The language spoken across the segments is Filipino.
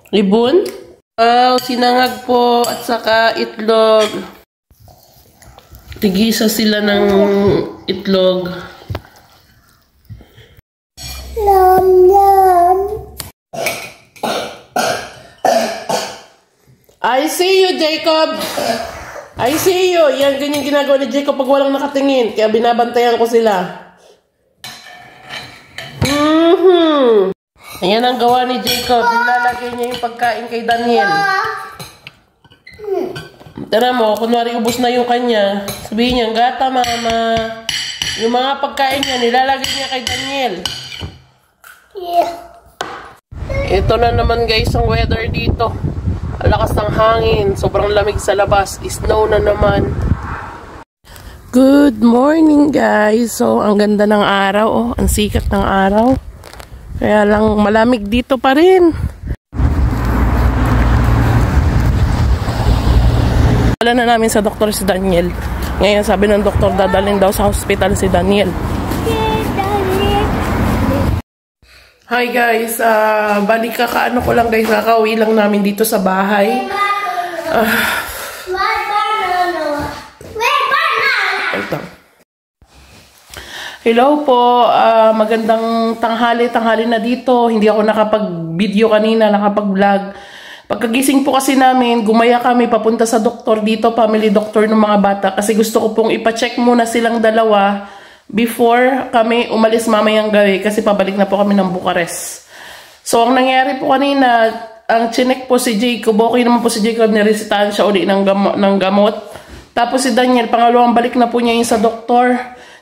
Ibon? Sinangag po at saka itlog. Tigisa sila ng itlog. Nom nom. I see you, Jacob! I see you! Yan, ganyan ginagawa ni Jacob pag walang nakatingin. Kaya binabantayan ko sila. Ayan ang gawa ni Jacob. Nilalagay niya yung pagkain kay Daniel. Tara mo, kunwari ubos na yung kanya. Sabihin niya, gata mama. Yung mga pagkain niya, nilalagay niya kay Daniel. Yeah. Ito na naman guys ang weather dito. Lakas ng hangin. Sobrang lamig sa labas. Snow na naman. Good morning guys. So, ang ganda ng araw. Oh, ang sikat ng araw. Kaya lang malamig dito pa rin. Wala na namin sa doktor si Daniel. Ngayon sabi ng doktor dadalhin daw sa hospital si Daniel. Hi guys, balik kakaano ko lang guys, kakauwi lang namin dito sa bahay. Hello po, magandang tanghali na dito. Hindi ako nakapag-video kanina, nakapag-vlog. Pagkagising po kasi namin, gumaya kami papunta sa doktor dito, family doctor ng mga bata. Kasi gusto ko pong ipacheck muna silang dalawa before kami umalis mamayang gabi. Kasi pabalik na po kami ng Bucharest. So, ang nangyari po kanina, ang chinek po si Jacob. Okay naman po si Jacob, niresitahan siya uli ng gamot. Tapos si Daniel, pangalawang balik na po niya yung sa doktor.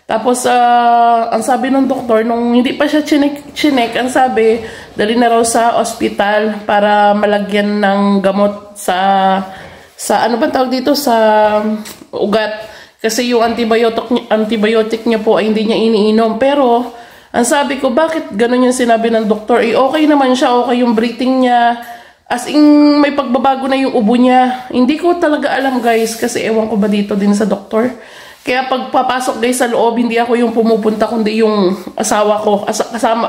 Tapos, ang sabi ng doktor, nung hindi pa siya chinek, ang sabi, dali na raw sa ospital para malagyan ng gamot sa ano ba tawag dito, sa ugat. Kasi yung antibiotic niya po ay hindi niya iniinom. Pero, ang sabi ko, bakit ganun yung sinabi ng doktor? Okay naman siya, okay yung breathing niya. As in, may pagbabago na yung ubo niya. Hindi ko talaga alam guys, kasi ewan ko ba dito din sa doktor. Kaya pag papasok guys sa loob, hindi ako yung pumupunta, kundi yung asawa ko.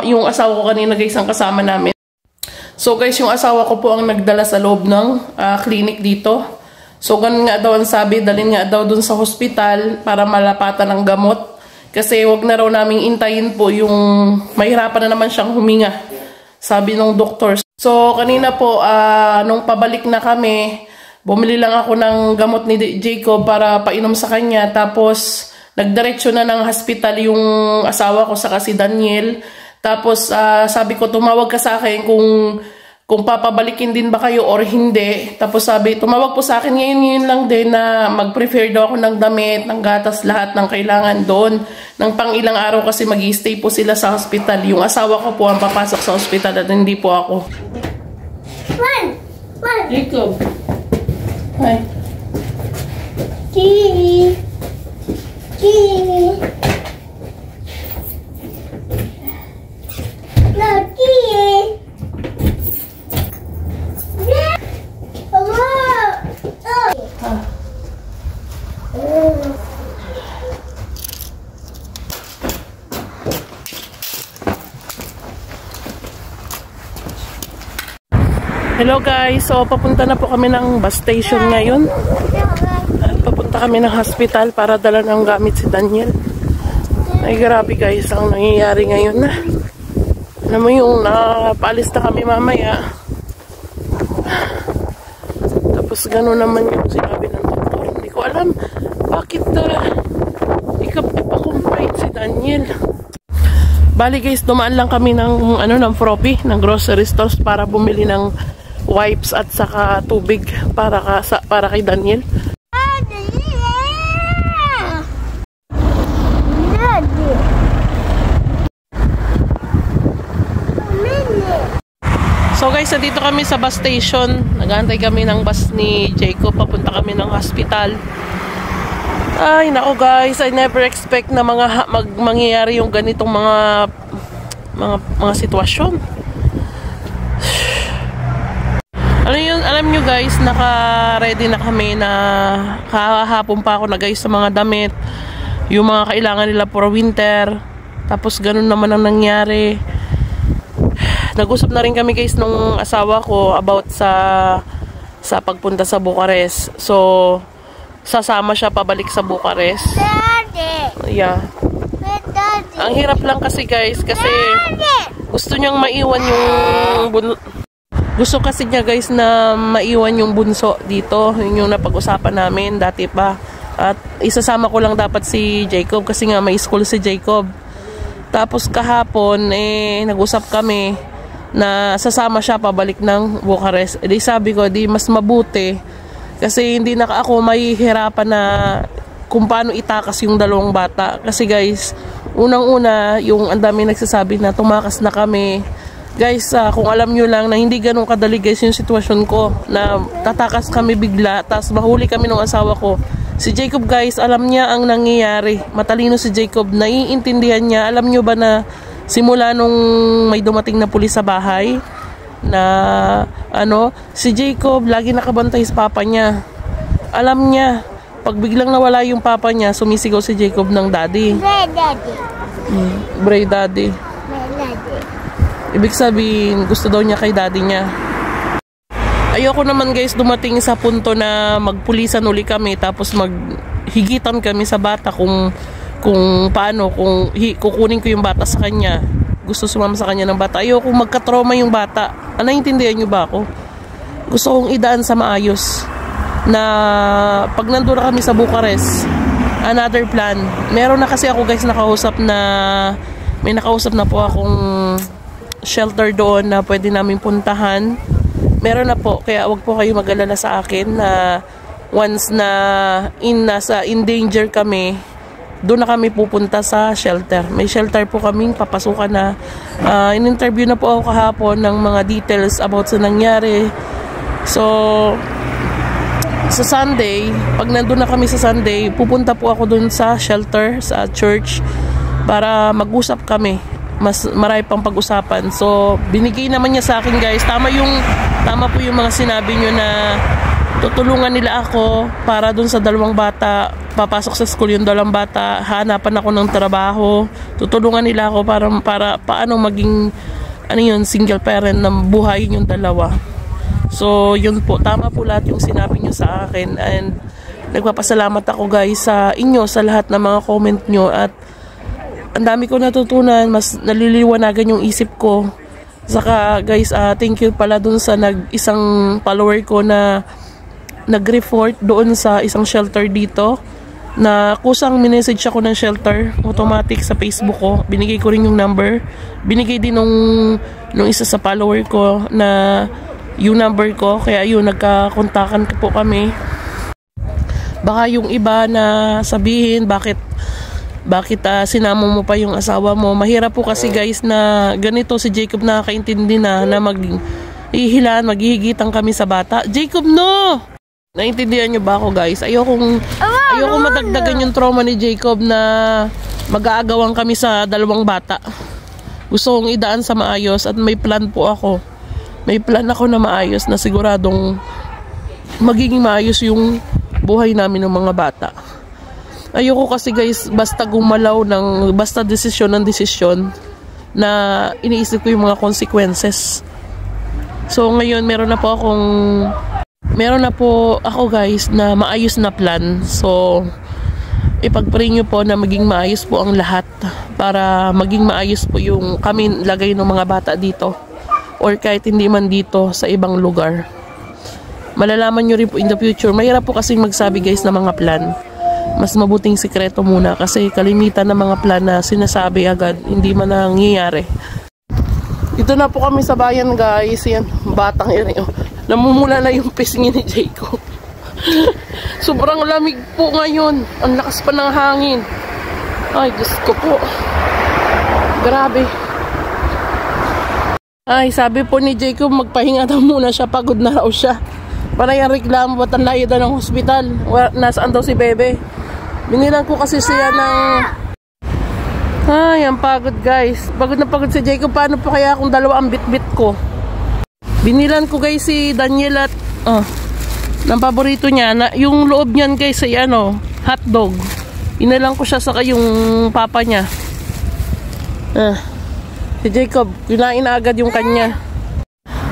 Yung asawa ko kanina guys ang kasama namin. So guys, yung asawa ko po ang nagdala sa loob ng clinic dito. So ganun nga daw ang sabi, dalhin nga daw dun sa hospital para malapatan ng gamot. Kasi wag na raw naming intayin po yung mahirapan na naman siyang huminga. Sabi ng doktor. So kanina po, nung pabalik na kami, bumili lang ako ng gamot ni Jacob para painom sa kanya. Tapos, nagdiretso na ng hospital yung asawa ko saka si Daniel. Tapos, sabi ko, tumawag ka sa akin kung papabalikin din ba kayo or hindi. Tapos sabi, tumawag po sa akin ngayon lang din na mag-prepare daw ako ng damit, ng gatas, lahat ng kailangan doon. Nang pang ilang araw kasi mag-i-stay po sila sa hospital. Yung asawa ko po ang papasok sa hospital at hindi po ako. Jacob. Hi. Gigi. No, Gigi. Hello guys, so papunta na po kami ng bus station ngayon. Papunta kami ng hospital para dala ng gamit si Daniel. Ay grabe guys ang nangyayari ngayon na. Alam mo yung napaalis na kami mamaya. Tapos gano'n naman yung sinabi ng doktor. Hindi ko alam bakit ipa-confine si Daniel. Bali guys, dumaan lang kami ng ng Propi, ng grocery stores para bumili ng wipes at saka tubig para kay Daniel. So guys, nandito kami sa bus station. Nag-aantay kami ng bus ni Jacob. Papunta kami ng hospital. Ay, nako guys, I never expect na mangyayari yung ganitong mga sitwasyon. Alam nyo guys, naka-ready na kami na kahapon pa ako na guys sa mga damit. Yung mga kailangan nila for winter. Tapos ganun naman ang nangyari. Nag-usap na rin kami guys nung asawa ko about sa pagpunta sa Bucharest. So, sasama siya pabalik sa Bucharest. Daddy! Yeah. Daddy! Ang hirap lang kasi guys, kasi gusto niyang maiwan yung gusto kasi niya guys na maiwan yung bunso dito. Yun yung napag-usapan namin dati pa. At isasama ko lang dapat si Jacob kasi nga may school si Jacob. Tapos kahapon nag-usap kami na sasama siya pabalik ng Bucharest. Di sabi ko, di mas mabuti kasi hindi na ako mahihirapan na kung paano itakas yung dalawang bata. Kasi guys, unang-una yung ang dami nagsasabi na tumakas na kami. Guys, kung alam nyo lang na hindi ganun kadali guys yung sitwasyon ko na tatakas kami bigla tapos mahuli kami ng asawa ko. Si Jacob guys, alam niya ang nangyayari. Matalino si Jacob, naiintindihan niya. Alam nyo ba na simula nung may dumating na pulis sa bahay na si Jacob lagi nakabantay sa papa niya. Alam niya, pag biglang nawala yung papa niya, sumisigaw si Jacob ng daddy. Bray daddy. Bray daddy. Bray daddy. Ibig sabihin, gusto daw niya kay daddy niya. Ayoko naman guys dumating sa punto na magpulisan uli kami tapos maghigitan kami sa bata kung paano, kung kukunin ko yung bata sa kanya. Gusto sumama sa kanya ng bata. Ayoko magka-trauma yung bata. Naiintindihan niyo ba ako? Gusto kong idaan sa maayos na pag nandun na kami sa Bucharest, another plan. Meron na kasi ako guys may nakausap na po akong shelter doon na pwede namin puntahan. Meron na po, kaya wag po kayo mag-alala sa akin na once na nasa in danger kami, doon na kami pupunta sa shelter. May shelter po kaming papasukan na. In-interview na po ako kahapon ng mga details about sa nangyari. So, sa Sunday, pag nandun na kami sa Sunday, pupunta po ako doon sa shelter, sa church, para mag-usap kami. Mas marami pang pag-usapan. So, binigay naman niya sa akin guys. Tama po yung mga sinabi niyo na tutulungan nila ako para dun sa dalawang bata. Papasok sa school yung dalawang bata. Hanapan ako ng trabaho. Tutulungan nila ako para paano maging single parent na buhayin yung dalawa. So, yun po. Tama po lahat yung sinabi niyo sa akin. And nagpapasalamat ako guys sa inyo, sa lahat ng mga comment niyo. At ang dami ko natutunan, mas naliliwanagan yung isip ko. Saka guys, thank you pala dun sa isang follower ko na nag-report doon sa isang shelter dito. Na kusang minessage ako ng shelter, automatic sa Facebook ko. Binigay ko rin yung number. Binigay din nung isa sa follower ko na yung number ko. Kaya yun, nagkakontakan po kami. Baka yung iba na sabihin, bakit sinama mo pa yung asawa mo. Mahirap po kasi guys na ganito si Jacob nakakaintindi na maghihigitan kami sa bata. Jacob, no! Naintindihan nyo ba ako guys? Ayoko madagdagan yung trauma ni Jacob na mag-aagawan kami sa dalawang bata. Gusto kong idaan sa maayos at may plan po ako. May plan ako na maayos na siguradong magiging maayos yung buhay namin ng mga bata. Ayoko kasi guys basta gumalaw basta desisyon na iniisip ko yung mga consequences. So ngayon meron na po ako guys na maayos na plan. So ipag-pray nyo po na maging maayos po ang lahat para maging maayos po yung kami lagay ng mga bata dito or kahit hindi man dito sa ibang lugar. Malalaman nyo rin po in the future. Mahirap po kasi magsabi guys ng mga plan. Mas mabuting sikreto muna kasi kalimitan ng mga plan na sinasabi agad hindi man nangyayari. Ito na po kami sa bayan guys. Yan, batang iri. Namumula na yung pisngi ni Jacob. Sobrang lamig po ngayon. Ang lakas pa ng hangin. Ay, Diyos ko po. Grabe. Ay, sabi po ni Jacob magpahinga daw muna siya. Pagod na raw siya. Para yung reklamo, ba't ang layo daw ng hospital? Nasaan daw si Bebe? Binilang ko kasi siya ng... Ay, ang pagod guys. Pagod na pagod si Jacob. Paano po kaya kung dalawa ang bit-bit ko? Binilan ko guys si Daniel at... ng paborito niya. Yung loob niyan guys ay hotdog. Inalang ko siya sa yung papa niya. Si Jacob, kinain na agad yung kanya.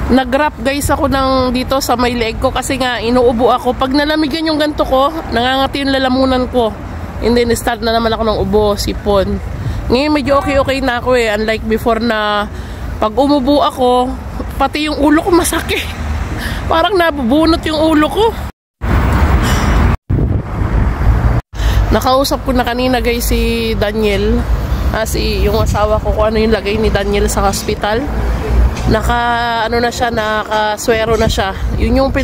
Nag-wrap guys ako ng dito sa may leg ko kasi nga inuubo ako. Pag nalamigan yung ganto ko, nangangati yung lalamunan ko. And then start na naman ako ng ubo, sipon. Ngayon medyo okay na ako eh. Unlike before na pag umubo ako, pati yung ulo ko masakit. Parang nabubunot yung ulo ko. Nakausap ko na kanina guys si Daniel. Yung asawa ko kung ano yung lagay ni Daniel sa hospital. Nakaswero na siya. Yun yung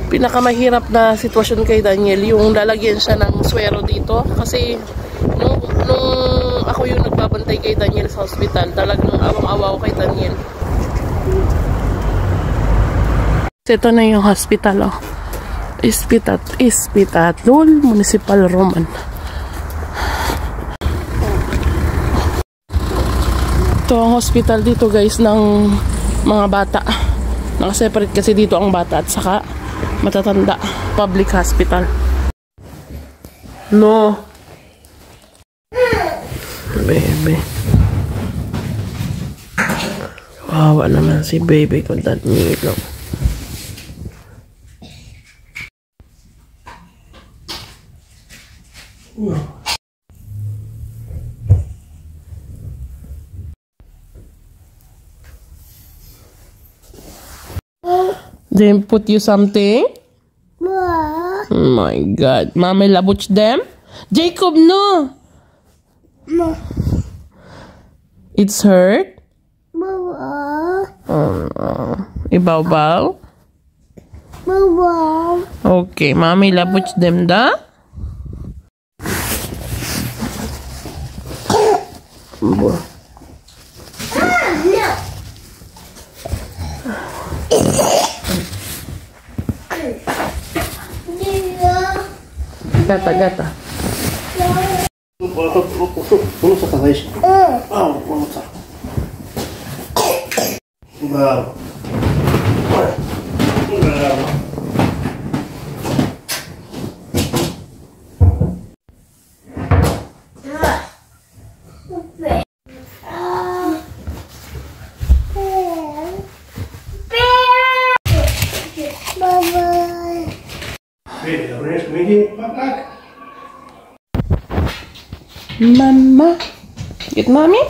pinakamahirap na sitwasyon kay Daniel, yung lalagyan siya ng swero dito. Kasi nung ako yung nagbabantay kay Daniel sa hospital, talagang awang-awa ko kay Daniel. Ito na yung hospital, oh. Ispitatol Municipal Roman. Ito ang hospital dito guys ng mga bata. Nakaseparate kasi dito ang bata at saka matatanda. Public hospital. No. Baby. Wawa naman si baby ko, Danilo. They put you something? Ma. Oh my God. Mama labuch them? Jacob, no! Ma. It's hurt? Baba. Oh, no. Ibaw-baw? Baba. Okay, Mami labuch them da? No. Gata. Uno sa tagay siya. Uno sa. Bravo. Bravo. Mama. Get mommy?